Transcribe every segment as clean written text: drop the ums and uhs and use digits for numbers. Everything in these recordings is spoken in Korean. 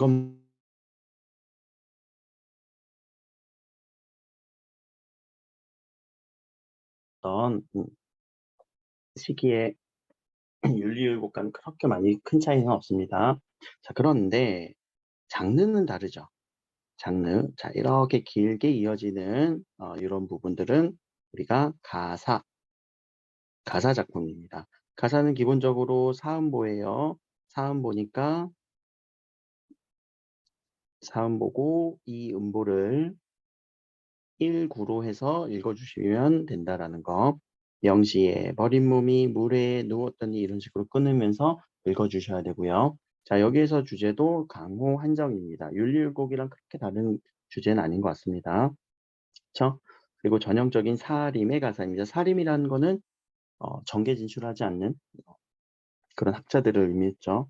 건 어떤 시기에 윤리율곡과는 그렇게 많이 큰 차이는 없습니다. 자, 그런데 장르는 다르죠. 장르. 자, 이렇게 길게 이어지는 이런 부분들은 우리가 가사 작품입니다. 가사는 기본적으로 사음보예요. 사음보니까 사음보고 이 음보를 1구로 해서 읽어주시면 된다라는 거. 명시에 버린 몸이 물에 누웠더니 이런 식으로 끊으면서 읽어주셔야 되고요. 자, 여기에서 주제도 강호 한정입니다. 윤리율곡이랑 그렇게 다른 주제는 아닌 것 같습니다. 그렇죠? 그리고 전형적인 사림의 가사입니다. 사림이라는 거는 정계 진출하지 않는 그런 학자들을 의미했죠.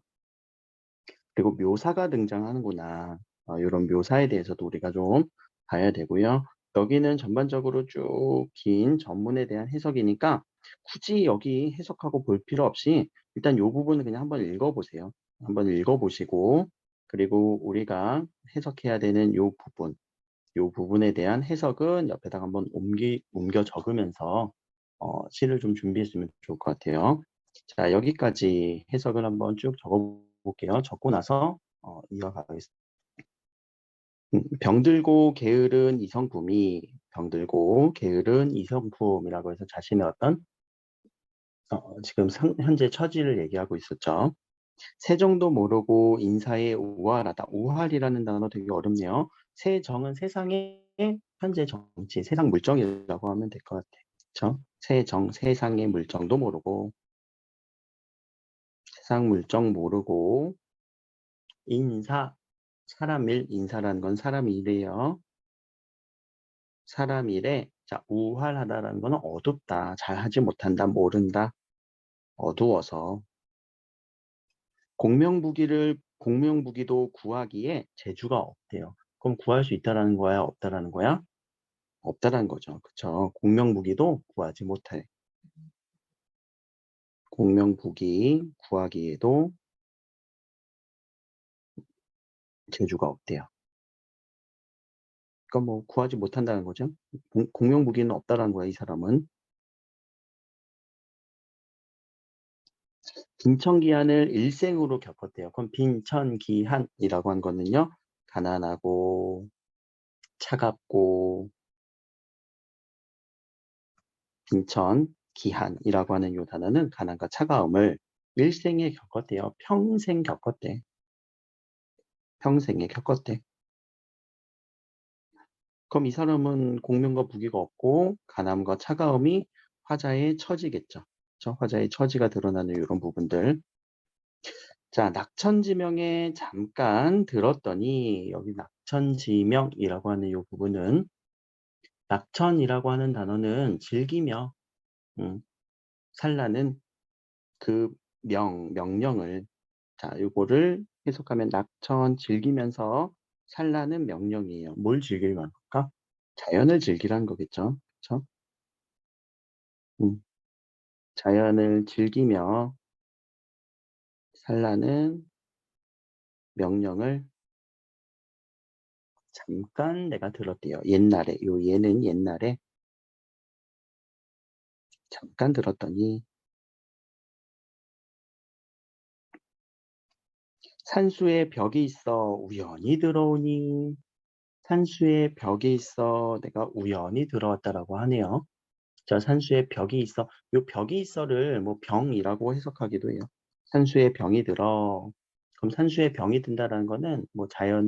그리고 묘사가 등장하는구나. 이런 묘사에 대해서도 우리가 좀 봐야 되고요. 여기는 전반적으로 쭉 긴 전문에 대한 해석이니까 굳이 여기 해석하고 볼 필요 없이 일단 이 부분은 그냥 한번 읽어보세요. 한번 읽어보시고 그리고 우리가 해석해야 되는 이 부분에 대한 해석은 옆에다가 한번 옮겨 적으면서 시를 좀 준비했으면 좋을 것 같아요. 자, 여기까지 해석을 한번 쭉 적어볼게요. 적고 나서 이어가겠습니다. 병들고 게으른 이성품이 병들고 게으른 이성품이라고 해서 자신의 어떤 지금 현재 처지를 얘기하고 있었죠. 세정도 모르고 인사에 우활하다. 우활이라는 단어 되게 어렵네요. 세정은 세상의 현재 정치, 세상 물정이라고 하면 될 것 같아요. 그렇죠? 세정, 세상의 물정도 모르고 세상 물정 모르고 인사, 사람 일, 인사라는 건 사람 일이에요. 사람 일에 자, 우활하다라는 거는 어둡다, 잘하지 못한다, 모른다, 어두워서 공명부기도 구하기에 재주가 없대요. 그럼 구할 수 있다라는 거야, 없다라는 거야? 없다라는 거죠. 그쵸? 공명부기도 구하지 못해. 공명부기 구하기에도 재주가 없대요. 그러니까 뭐 구하지 못한다는 거죠. 공명부기는 없다라는 거야, 이 사람은. 빈천기한을 일생으로 겪었대요. 그럼 빈천기한이라고 한 거는요. 가난하고 차갑고 빈천기한이라고 하는 요 단어는 가난과 차가움을 일생에 겪었대요. 평생 겪었대. 평생에 겪었대. 그럼 이 사람은 공명과 부귀가 없고 가남과 차가움이 화자의 처지겠죠. 그렇죠? 화자의 처지가 드러나는 이런 부분들. 자, 낙천지명에 잠깐 들었더니 여기 낙천지명이라고 하는 이 부분은 낙천이라고 하는 단어는 즐기며 살라는 그 명령을 자, 요거를 해석하면 낙천 즐기면서 살라는 명령이에요. 뭘 즐기면 할까? 자연을 즐기라는 거겠죠. 그렇죠? 자연을 즐기며 살라는 명령을 잠깐 내가 들었대요. 옛날에 요 얘는 옛날에 잠깐 들었더니 산수에 벽이 있어 우연히 들어오니 산수에 벽이 있어 내가 우연히 들어왔다라고 하네요. 자, 산수에 벽이 있어. 요 벽이 있어를 뭐 병이라고 해석하기도 해요. 산수에 병이 들어. 그럼 산수에 병이 든다라는 거는 뭐 자연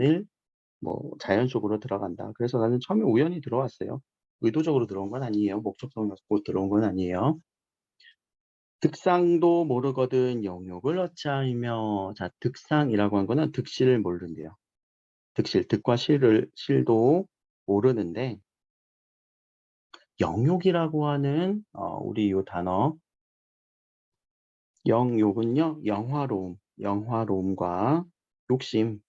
속으로 들어간다. 그래서 나는 처음에 우연히 들어왔어요. 의도적으로 들어온 건 아니에요. 목적성을 갖고 들어온 건 아니에요. 득상도 모르거든 영욕을 어찌하며. 자, 득상이라고 한 거는 득실을 모른대요. 득과 실도 모르는데 영욕이라고 하는 우리 요 단어 영욕은요 영화로움과 욕심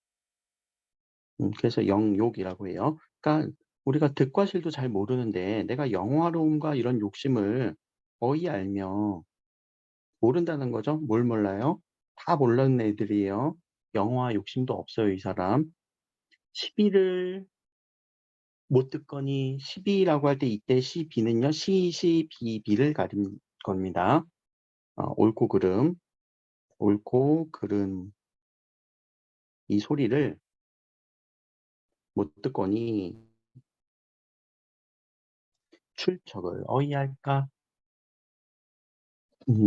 그래서 영욕이라고 해요. 그러니까 우리가 득과 실도 잘 모르는데 내가 영화로움과 이런 욕심을 거의 알며 모른다는 거죠. 뭘 몰라요? 다 모르는 애들이에요. 영어와 욕심도 없어요, 이 사람. 12를 못 듣거니 12라고 할 때 이때 시비는요, 시시비비를 가린 겁니다. 옳고 그름, 옳고 그름 이 소리를 못 듣거니 출척을 어이할까?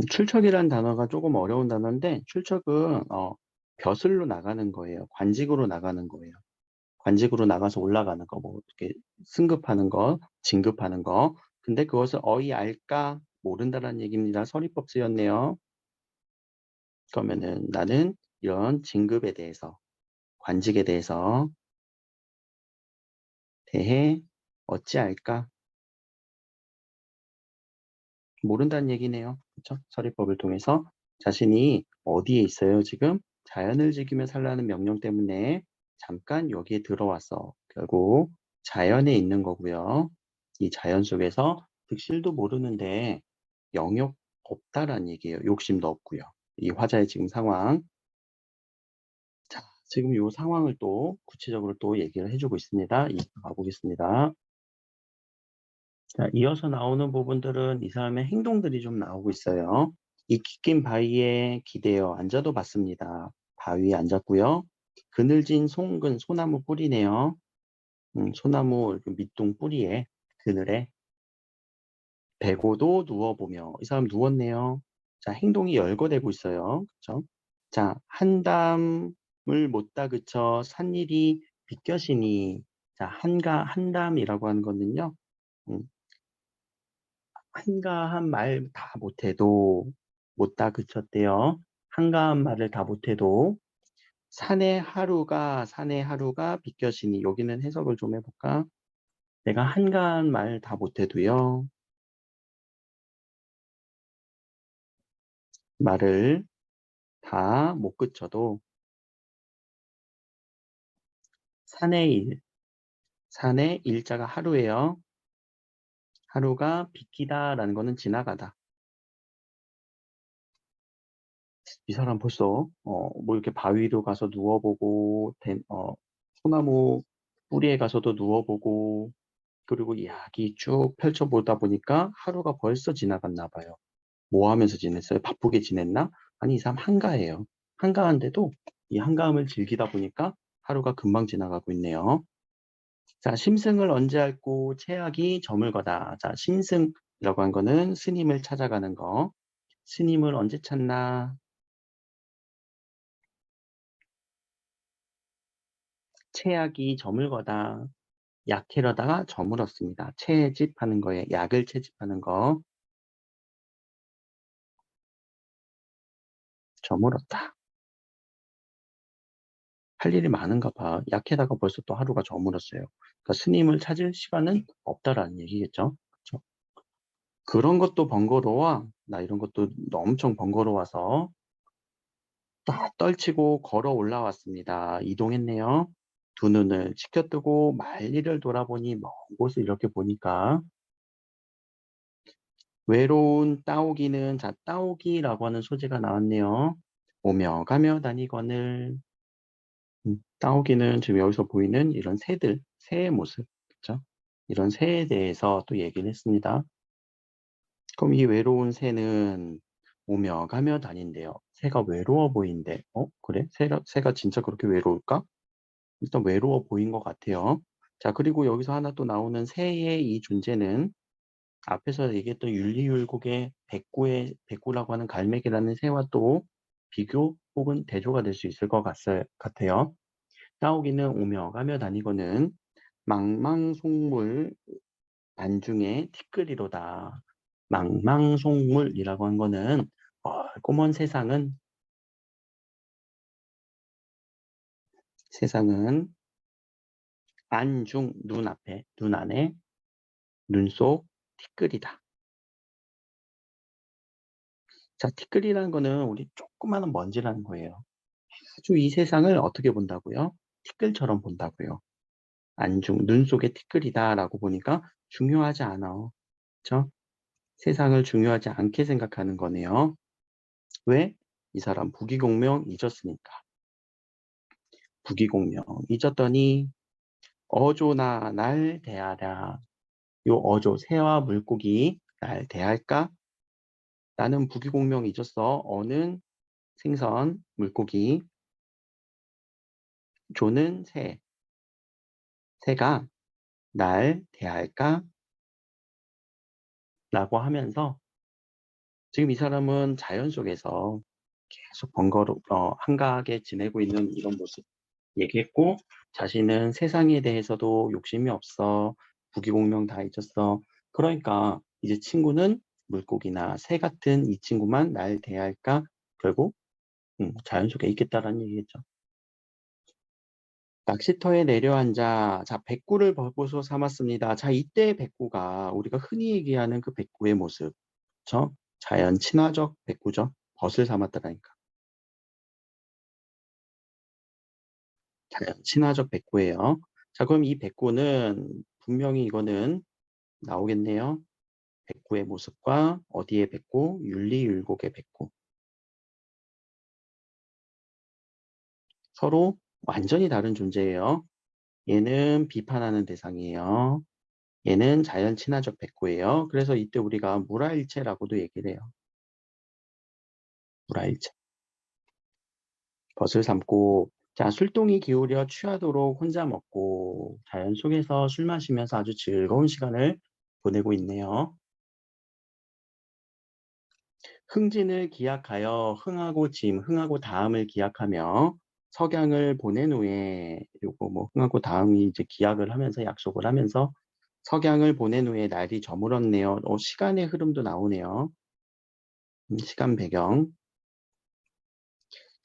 출척이라는 단어가 조금 어려운 단어인데 출척은 벼슬로 나가는 거예요. 관직으로 나가는 거예요. 관직으로 나가서 올라가는 거, 뭐 이렇게 승급하는 거, 진급하는 거. 근데 그것을 어이알까 모른다라는 얘기입니다. 서리법 쓰였네요. 그러면은 나는 이런 진급에 대해서, 관직에 대해 어찌알까? 모른다는 얘기네요. 그렇죠? 서리법을 통해서 자신이 어디에 있어요, 지금? 자연을 즐기며 살라는 명령 때문에 잠깐 여기에 들어와서 결국 자연에 있는 거고요. 이 자연 속에서 득실도 모르는데 영역 없다라는 얘기예요. 욕심도 없고요. 이 화자의 지금 상황. 자, 지금 이 상황을 또 구체적으로 또 얘기를 해주고 있습니다. 가보겠습니다. 자, 이어서 나오는 부분들은 이 사람의 행동들이 좀 나오고 있어요. 이 깃긴 바위에 기대어 앉아도 봤습니다. 바위에 앉았고요. 그늘진 송근, 소나무 뿌리네요. 소나무 밑둥 뿌리에, 그늘에 베고도 누워보며 이 사람 누웠네요. 자, 행동이 열거되고 있어요. 그렇죠? 자, 한담을 못다 그쳐 산일이 비껴시니 자, 한담이라고 하는 거는요. 음, 한가한 말 다 못해도 못다 그쳤대요. 한가한 말을 다 못해도 산의 하루가 비껴시니 여기는 해석을 좀 해볼까? 내가 한가한 말 다 못해도요. 말을 다 못 그쳐도 산의 일, 산의 일자가 하루예요. 하루가 비키다라는 거는 지나가다. 이 사람 벌써 뭐 이렇게 바위로 가서 누워보고 소나무 뿌리에 가서도 누워보고 그리고 이야기 쭉 펼쳐보다 보니까 하루가 벌써 지나갔나 봐요. 뭐 하면서 지냈어요? 바쁘게 지냈나? 아니, 이 사람 한가해요. 한가한데도 이 한가함을 즐기다 보니까 하루가 금방 지나가고 있네요. 자, 심승을 언제 앓고 체악이 저물거다. 자, 심승이라고 한 거는 스님을 찾아가는 거. 스님을 언제 찾나? 체악이 저물거다. 약해려다가 저물었습니다. 채집하는 거에 약을 채집하는 거. 저물었다. 할 일이 많은가 봐. 약해다가 벌써 또 하루가 저물었어요. 그러니까 스님을 찾을 시간은 없다라는 얘기겠죠. 그렇죠? 그런 것도 번거로워. 나 이런 것도 엄청 번거로워서 딱 떨치고 걸어 올라왔습니다. 이동했네요. 두 눈을 치켜뜨고 만리를 돌아보니 먼 곳을 이렇게 보니까 외로운 따오기는 자 따오기라고 하는 소재가 나왔네요. 오며 가며 다니거늘 따오기는 지금 여기서 보이는 이런 새들, 새의 모습, 그렇죠? 이런 새에 대해서 또 얘기를 했습니다. 그럼 이 외로운 새는 오며 가며 다닌대요. 새가 외로워 보이는데, 그래? 새가 진짜 그렇게 외로울까? 일단 외로워 보인 것 같아요. 자, 그리고 여기서 하나 또 나오는 새의 이 존재는 앞에서 얘기했던 윤리율곡의 백구라고 하는 갈매기라는 새와 또 비교 혹은 대조가 될 수 있을 것 같아요. 따오기는 오며 가며 다니고는 망망송물 안중에 티끌이로다. 망망송물이라고 한 거는 멀고먼 세상은 안중 눈앞에 눈 안에 눈 속 티끌이다. 자, 티끌이라는 거는 우리 조그마한 먼지라는 거예요. 아주 이 세상을 어떻게 본다고요? 티끌처럼 본다고요. 안중 눈 속에 티끌이다라고 보니까 중요하지 않아. 그렇죠? 세상을 중요하지 않게 생각하는 거네요. 왜? 이 사람 부귀공명 잊었으니까. 부기공명 잊었더니 어조나 날 대하랴. 요 어조 새와 물고기 날 대할까? 나는 부기공명 잊었어. 어는 생선 물고기, 조는 새. 새가 날 대할까? 라고 하면서 지금 이 사람은 자연 속에서 계속 한가하게 지내고 있는 이런 모습 얘기했고, 자신은 세상에 대해서도 욕심이 없어. 부귀공명 다 잊었어. 그러니까 이제 친구는 물고기나 새 같은 이 친구만 날 대할까? 결국 자연 속에 있겠다라는 얘기겠죠. 낚시터에 내려앉아 자 백구를 벗고 삼았습니다. 자 이때 백구가 우리가 흔히 얘기하는 그 백구의 모습, 그렇죠? 자연 친화적 백구죠. 벗을 삼았다라니까. 자연 친화적 백구예요. 자 그럼 이 백구는 분명히 이거는 나오겠네요. 백구의 모습과 어디의 백구? 윤리율곡의 백구. 서로 완전히 다른 존재예요. 얘는 비판하는 대상이에요. 얘는 자연 친화적 백구예요. 그래서 이때 우리가 물화일체라고도 얘기를 해요. 물화일체. 벗을 삼고 자 술동이 기울여 취하도록 혼자 먹고 자연 속에서 술 마시면서 아주 즐거운 시간을 보내고 있네요. 흥진을 기약하여 흥하고 흥하고 다음을 기약하며 석양을 보낸 후에 요거 뭐 흥하고 다음이 이제 기약을 하면서 약속을 하면서 석양을 보낸 후에 날이 저물었네요. 시간의 흐름도 나오네요. 시간 배경.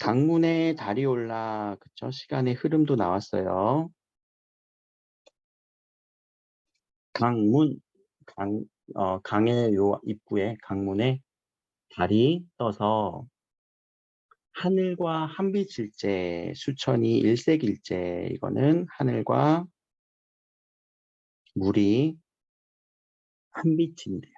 강문에 달이 올라 그쵸? 시간의 흐름도 나왔어요. 강문 강의 요 입구에 강문에 달이 떠서 하늘과 한빛일제 수천이 일색일제 이거는 하늘과 물이 한빛인데요.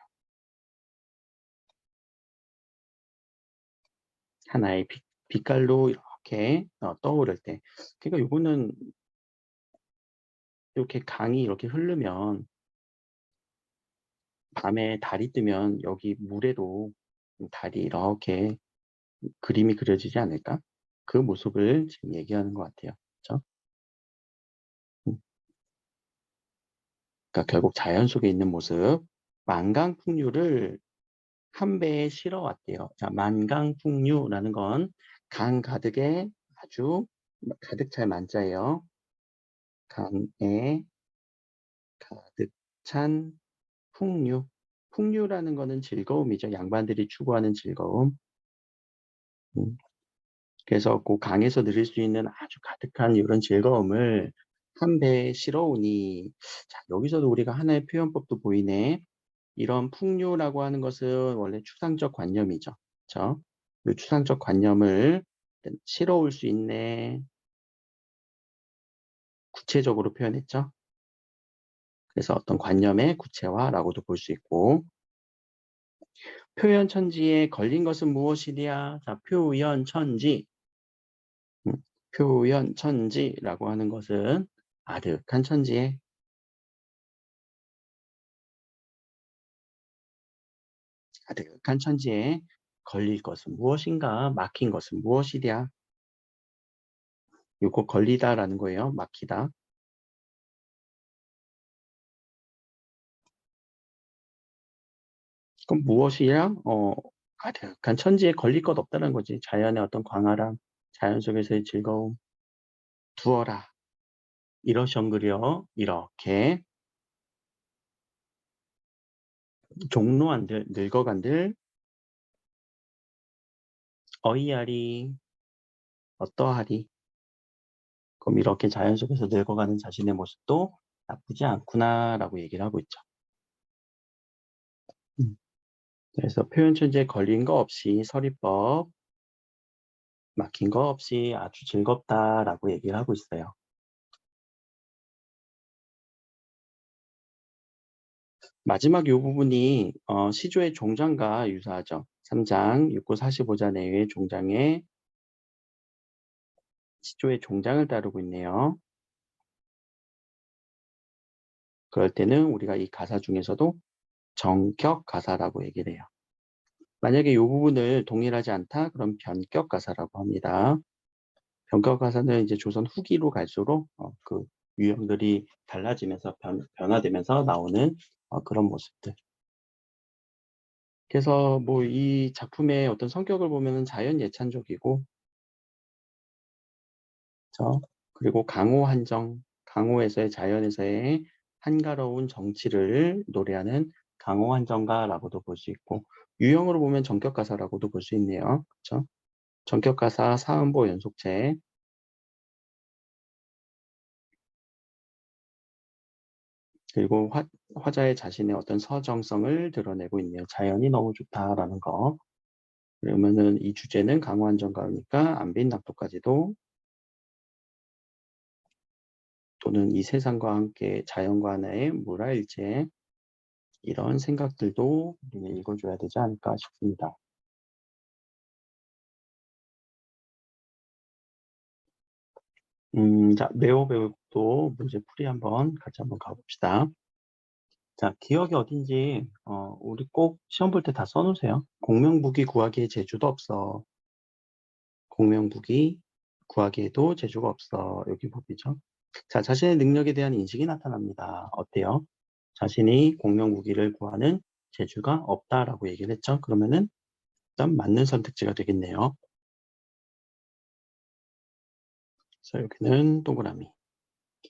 하나의 빛깔로 이렇게 떠오를 때 그러니까 요거는 이렇게 강이 이렇게 흐르면 밤에 달이 뜨면 여기 물에도 달이 이렇게 그림이 그려지지 않을까? 그 모습을 지금 얘기하는 것 같아요. 그렇죠? 그러니까 결국 자연 속에 있는 모습 만강풍류를 한 배에 실어 왔대요. 자, 만강풍류라는 건 강 가득에 아주 가득 찰 만자예요. 강에 가득 찬 풍류. 풍류라는 거는 즐거움이죠. 양반들이 추구하는 즐거움. 음, 그래서 그 강에서 누릴 수 있는 아주 가득한 이런 즐거움을 한 배에 실어오니 자, 여기서도 우리가 하나의 표현법도 보이네. 이런 풍류라고 하는 것은 원래 추상적 관념이죠. 그렇죠? 이 추상적 관념을 실어올 수 있네. 구체적으로 표현했죠. 그래서 어떤 관념의 구체화라고도 볼 수 있고 표현 천지에 걸린 것은 무엇이랴? 자, 표현 천지. 표현 천지라고 하는 것은 아득한 천지에 아득한 천지에 걸릴 것은 무엇인가? 막힌 것은 무엇이랴? 이거 걸리다라는 거예요. 막히다. 그럼 무엇이야? 가득한 천지에 걸릴 것 없다는 거지. 자연의 어떤 광활함, 자연 속에서의 즐거움, 두어라. 이러셔그려 이렇게 종로한들 늙어간들 어이야리 어떠하리. 그럼 이렇게 자연 속에서 늙어가는 자신의 모습도 나쁘지 않구나라고 얘기를 하고 있죠. 그래서 표현 천지에 걸린 거 없이 서리법 막힌 거 없이 아주 즐겁다라고 얘기를 하고 있어요. 마지막 이 부분이 시조의 종장과 유사하죠. 3장 6구 45자 내외의 종장에 시조의 종장을 따르고 있네요. 그럴 때는 우리가 이 가사 중에서도 정격 가사라고 얘기를 해요. 만약에 이 부분을 동일하지 않다, 그럼 변격 가사라고 합니다. 변격 가사는 이제 조선 후기로 갈수록 그 유형들이 달라지면서 변화되면서 나오는 그런 모습들. 그래서 뭐 이 작품의 어떤 성격을 보면은 자연 예찬적이고, 그쵸? 그리고 강호 한정, 강호에서의 자연에서의 한가로운 정치를 노래하는 강호 한정가라고도 볼 수 있고, 유형으로 보면 정격 가사라고도 볼 수 있네요. 그렇죠? 정격 가사 사음보 연속체. 그리고 화자의 자신의 어떤 서정성을 드러내고 있네요. 자연이 너무 좋다라는 거. 그러면은 이 주제는 강호 한정가니까 안빈 낙도까지도, 또는 이 세상과 함께 자연과 하나의 물화일체, 이런 생각들도 우리는 읽어줘야 되지 않을까 싶습니다. 자, 네오배우도 문제풀이 같이 한번 가봅시다. 자, 기억이 어딘지, 우리 꼭 시험 볼 때 다 써놓으세요. 공명부기 구하기에 재주도 없어. 공명부기 구하기에도 재주가 없어. 여기 법이죠. 자, 자신의 능력에 대한 인식이 나타납니다. 어때요? 자신이 공명무기를 구하는 재주가 없다라고 얘기를 했죠. 그러면은 일단 맞는 선택지가 되겠네요. 그래서 여기는 동그라미.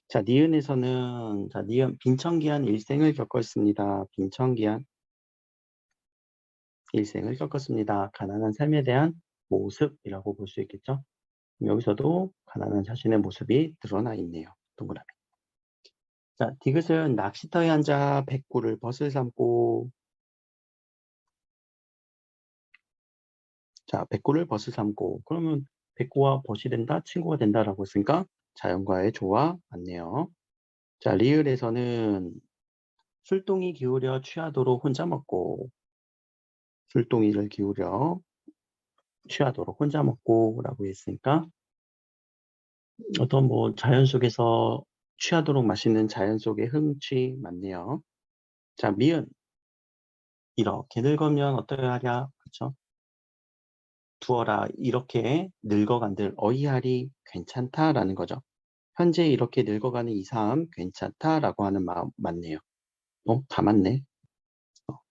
자, 니은에서는, 자, 니은 빈청기한 일생을 겪었습니다. 빈청기한 일생을 겪었습니다. 가난한 삶에 대한 모습이라고 볼 수 있겠죠. 여기서도 가난한 자신의 모습이 드러나 있네요. 동그라미. 자, 디귿은 낚시터에 앉아 백구를 벗을 삼고, 자, 백구를 벗을 삼고, 그러면 백구와 벗이 된다, 친구가 된다라고 했으니까 자연과의 조화 맞네요. 자, 리을에서는 술동이 기울여 취하도록 혼자 먹고, 술동이를 기울여 취하도록 혼자 먹고라고 했으니까 어떤 뭐 자연 속에서 취하도록 마시는 자연 속의 흥취 맞네요. 자, 미은 이렇게 늙으면 어떠하랴, 그쵸? 두어라 이렇게 늙어간들 어이하리 괜찮다라는 거죠. 현재 이렇게 늙어가는 이 삶 괜찮다라고 하는 마음 맞네요. 다 맞네.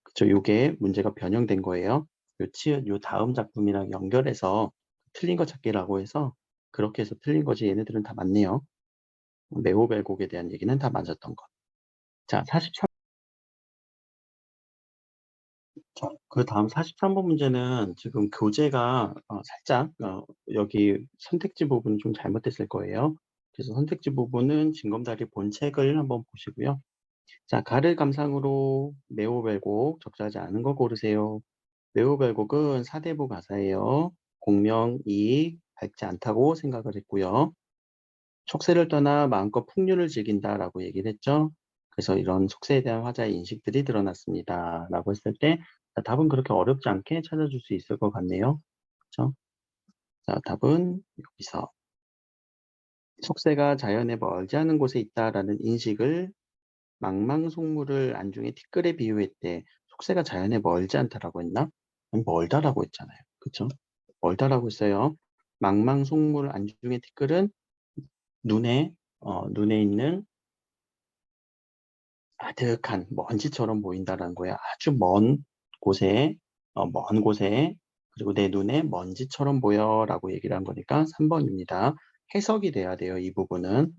그쵸? 요게 문제가 변형된 거예요. 요 치읓 요 다음 작품이랑 연결해서 틀린 거 찾기라고 해서 그렇게 해서 틀린 거지, 얘네들은 다 맞네요. 네오벨곡에 대한 얘기는 다 맞았던 것. 자, 43. 자, 그 다음 43번 문제는 지금 교재가 살짝 여기 선택지 부분이 좀 잘못됐을 거예요. 그래서 선택지 부분은 징검다리 본책을 한번 보시고요. 자, 가를 감상으로 네오벨곡 적절하지 않은 거 고르세요. 네오벨곡은 사대부 가사예요. 공명, 이익, 밝지 않다고 생각을 했고요. 속세를 떠나 마음껏 풍류를 즐긴다라고 얘기를 했죠. 그래서 이런 속세에 대한 화자의 인식들이 드러났습니다. 라고 했을 때 답은 그렇게 어렵지 않게 찾아줄 수 있을 것 같네요. 그렇죠? 자, 답은 여기서 속세가 자연에 멀지 않은 곳에 있다라는 인식을 망망송무를 안중에 티끌에 비유했대. 속세가 자연에 멀지 않다라고 했나? 아니, 멀다라고 했잖아요. 그렇죠? 멀다라고 했어요. 망망송무를 안중에 티끌은 눈에 있는 아득한 먼지처럼 보인다라는 거야. 아주 먼 곳에, 그리고 내 눈에 먼지처럼 보여라고 얘기를 한 거니까 3번입니다. 해석이 돼야 돼요, 이 부분은.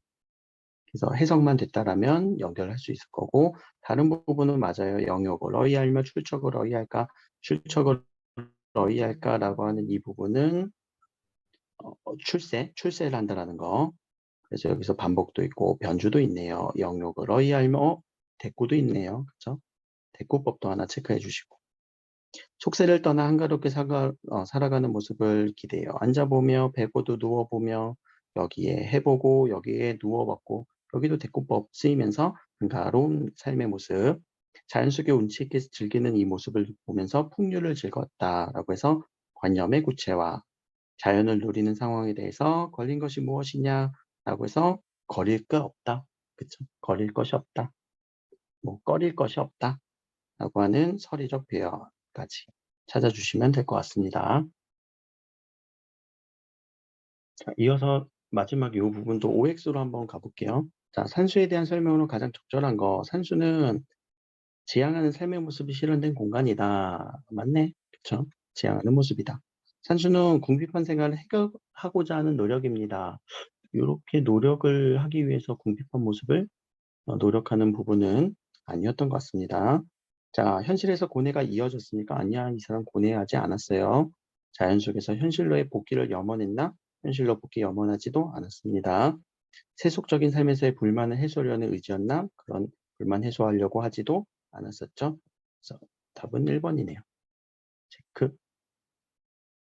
그래서 해석만 됐다라면 연결할 수 있을 거고, 다른 부분은 맞아요. 영역을 어이할며 출처를 어이할까, 출처를 어이할까라고 하는 이 부분은 출세를 한다라는 거. 그래서 여기서 반복도 있고 변주도 있네요. 영역을 어이할며 대꾸도 있네요. 그렇죠? 대꾸법도 하나 체크해 주시고. 속세를 떠나 한가롭게 살아가는 모습을 기대해요. 앉아보며 베고도 누워보며 여기에 해보고 여기에 누워봤고 여기도 대꾸법 쓰이면서 한가로운 삶의 모습, 자연 속에 운치 있게 즐기는 이 모습을 보면서 풍류를 즐겼다라고 해서 관념의 구체화, 자연을 누리는 상황에 대해서 걸린 것이 무엇이냐라고 해서 거릴 것 없다. 그쵸? 거릴 것이 없다. 뭐 꺼릴 것이 없다라고 하는 서리적 배열까지 찾아주시면 될 것 같습니다. 자, 이어서 마지막 이 부분도 OX로 한번 가볼게요. 자, 산수에 대한 설명으로 가장 적절한 거. 산수는 지향하는 삶의 모습이 실현된 공간이다. 맞네. 그쵸? 지향하는 모습이다. 산수는 궁핍한 생활을 해결하고자 하는 노력입니다. 이렇게 노력을 하기 위해서 궁핍한 모습을 노력하는 부분은 아니었던 것 같습니다. 자, 현실에서 고뇌가 이어졌으니까 아니야, 이 사람 고뇌하지 않았어요. 자연 속에서 현실로의 복귀를 염원했나? 현실로 복귀 염원하지도 않았습니다. 세속적인 삶에서의 불만을 해소하려는 의지였나? 그런 불만 해소하려고 하지도 않았었죠. 그래서 답은 1번이네요.